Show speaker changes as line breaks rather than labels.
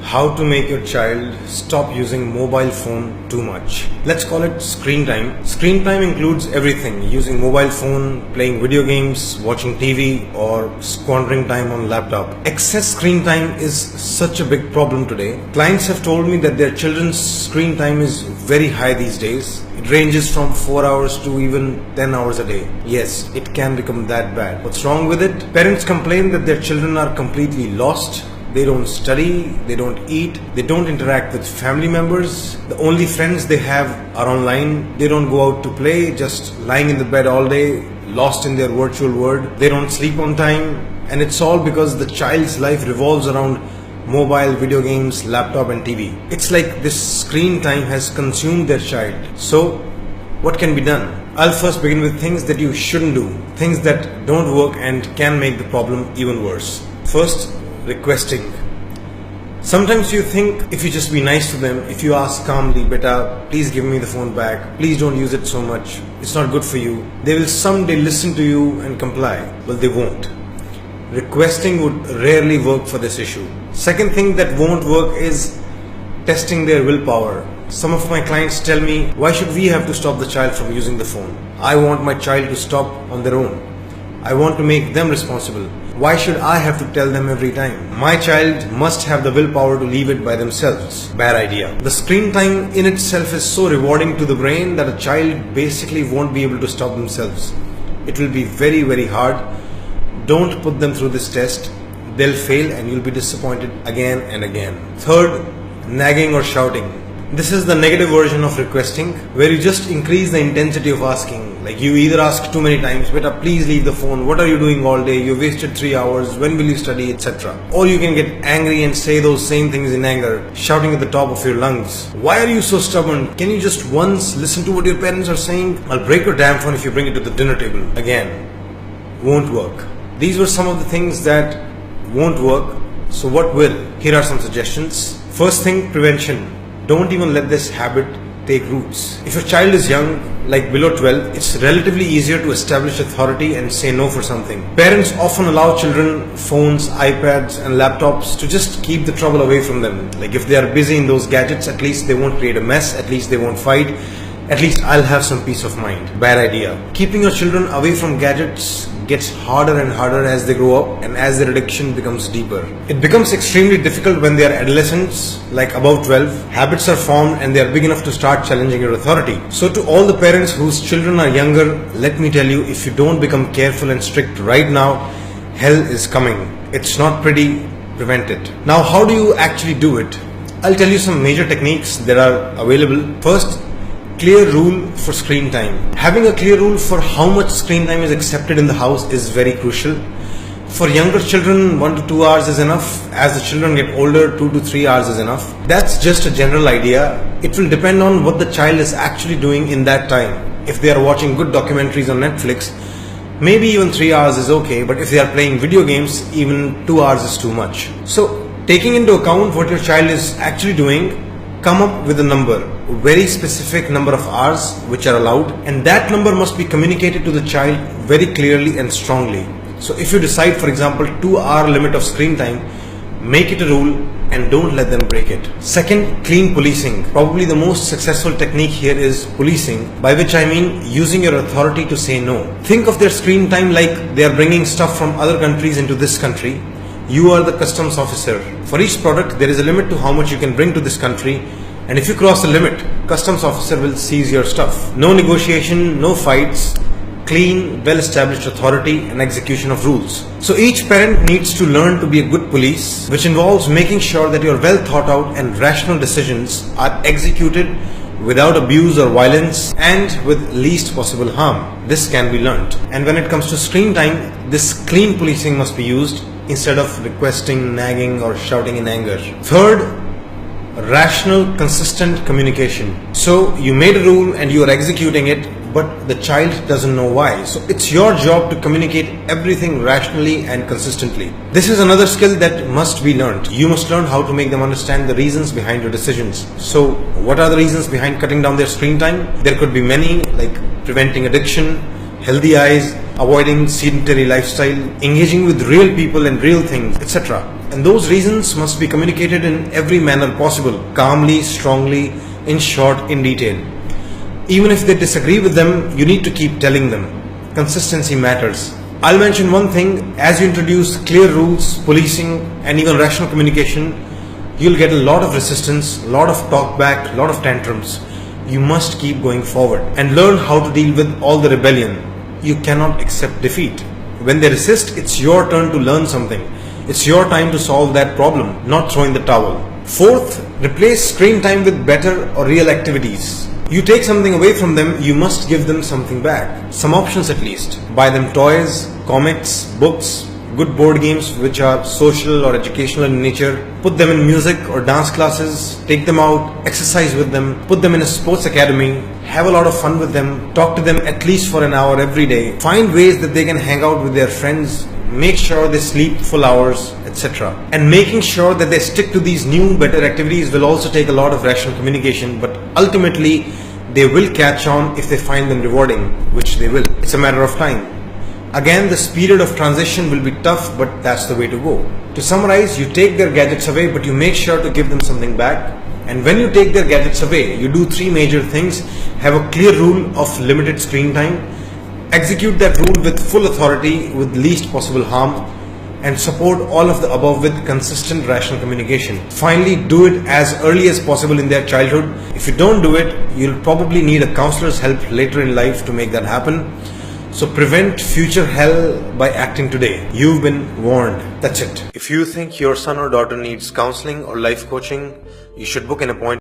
how to make your child stop using mobile phone too much. Let's call it screen time. Screen time includes everything: using mobile phone, playing video games, watching TV, or squandering time on laptop. Excess screen time is such a big problem today. Clients have told me that their children's screen time is very high these days. It ranges from 4 hours to even 10 hours a day. Yes, it can become that bad. What's wrong with it? Parents complain that their children are completely lost. They don't study, they don't eat, they don't interact with family members. The only friends they have are online. They don't go out to play, just lying in the bed all day, lost in their virtual world. They don't sleep on time. And it's all because the child's life revolves around mobile, video games, laptop and TV. It's like this screen time has consumed their child. So, what can be done? I'll first begin with things that you shouldn't do, things that don't work and can make the problem even worse. First, requesting. Sometimes you think if you just be nice to them, if you ask calmly, "Beta, please give me the phone back, please don't use it so much, it's not good for you," they will someday listen to you and comply. Well, they won't. Requesting would rarely work for this issue. Second thing that won't work is testing their willpower. Some of my clients tell me, "Why should we have to stop the child from using the phone? I want my child to stop on their own. I want to make them responsible. Why should I have to tell them every time? My child must have the willpower to leave it by themselves." Bad idea. The screen time in itself is so rewarding to the brain that a child basically won't be able to stop themselves. It will be very, very hard. Don't put them through this test. They'll fail and you'll be disappointed again and again. Third, nagging or shouting. This is the negative version of requesting, where you just increase the intensity of asking. Like you either ask too many times, "Beta, please leave the phone. What are you doing all day? You wasted 3 hours. When will you study?" etc. Or you can get angry and say those same things in anger, shouting at the top of your lungs. "Why are you so stubborn? Can you just once listen to what your parents are saying? I'll break your damn phone if you bring it to the dinner table." Again, won't work. These were some of the things that won't work. So what will? Here are some suggestions. First thing, prevention. Don't even let this habit take roots. If your child is young, like below 12, it's relatively easier to establish authority and say no for something. Parents often allow children phones, iPads and laptops to just keep the trouble away from them. Like if they are busy in those gadgets, at least they won't create a mess, at least they won't fight, at least I'll have some peace of mind. Bad idea. Keeping your children away from gadgets gets harder and harder as they grow up and as their addiction becomes deeper. It becomes extremely difficult when they are adolescents, like above 12. Habits are formed and they are big enough to start challenging your authority. So to all the parents whose children are younger, let me tell you, if you don't become careful and strict right now, hell is coming. It's not pretty. Prevent it. Now, how do you actually do it? I'll tell you some major techniques that are available. First, clear rule for screen time. Having a clear rule for how much screen time is accepted in the house is very crucial. For younger children, 1 to 2 hours is enough. As the children get older, 2 to 3 hours is enough. That's just a general idea. It will depend on what the child is actually doing in that time. If they are watching good documentaries on Netflix, maybe even 3 hours is okay, but if they are playing video games, even 2 hours is too much. So, taking into account what your child is actually doing, come up with a number, a very specific number of hours which are allowed, and that number must be communicated to the child very clearly and strongly. So if you decide, for example, 2-hour limit of screen time, make it a rule and don't let them break it. Second, clean policing. Probably the most successful technique here is policing, by which I mean using your authority to say no. Think of their screen time like they are bringing stuff from other countries into this country. You are the customs officer. For each product, there is a limit to how much you can bring to this country, and if you cross the limit, customs officer will seize your stuff. No negotiation, no fights, clean, well-established authority and execution of rules. So each parent needs to learn to be a good police, which involves making sure that your well thought out and rational decisions are executed without abuse or violence and with least possible harm. This can be learnt. And when it comes to screen time, this clean policing must be used instead of requesting, nagging or shouting in anger. Third, rational, consistent communication. So you made a rule and you are executing it, but the child doesn't know why. So it's your job to communicate everything rationally and consistently. This is another skill that must be learned. You must learn how to make them understand the reasons behind your decisions. So what are the reasons behind cutting down their screen time? There could be many, like preventing addiction, healthy eyes, avoiding sedentary lifestyle, engaging with real people and real things, etc. And those reasons must be communicated in every manner possible, calmly, strongly, in short, in detail. Even if they disagree with them, you need to keep telling them. Consistency matters. I'll mention one thing: as you introduce clear rules, policing, and even rational communication, you'll get a lot of resistance, a lot of talk back, a lot of tantrums. You must keep going forward and learn how to deal with all the rebellion. You cannot accept defeat. When they resist, it's your turn to learn something. It's your time to solve that problem, not throw in the towel. Fourth, replace screen time with better or real activities. You take something away from them, you must give them something back. Some options at least. Buy them toys, comics, books, good board games which are social or educational in nature. Put them in music or dance classes. Take them out, exercise with them. Put them in a sports academy. Have a lot of fun with them. Talk to them at least for an hour every day. Find ways that they can hang out with their friends. Make sure they sleep full hours, etc. And making sure that they stick to these new, better activities will also take a lot of rational communication, but ultimately they will catch on if they find them rewarding, which they will. It's a matter of time. Again, this period of transition will be tough, but that's the way to go. To summarize, you take their gadgets away, but you make sure to give them something back. And when you take their gadgets away, you do three major things. Have a clear rule of limited screen time. Execute that rule with full authority with least possible harm, and support all of the above with consistent rational communication. Finally, do it as early as possible in their childhood. If you don't do it, you'll probably need a counselor's help later in life to make that happen. So prevent future hell by acting today. You've been warned. That's it. If you think your son or daughter needs counseling or life coaching, you should book an appointment.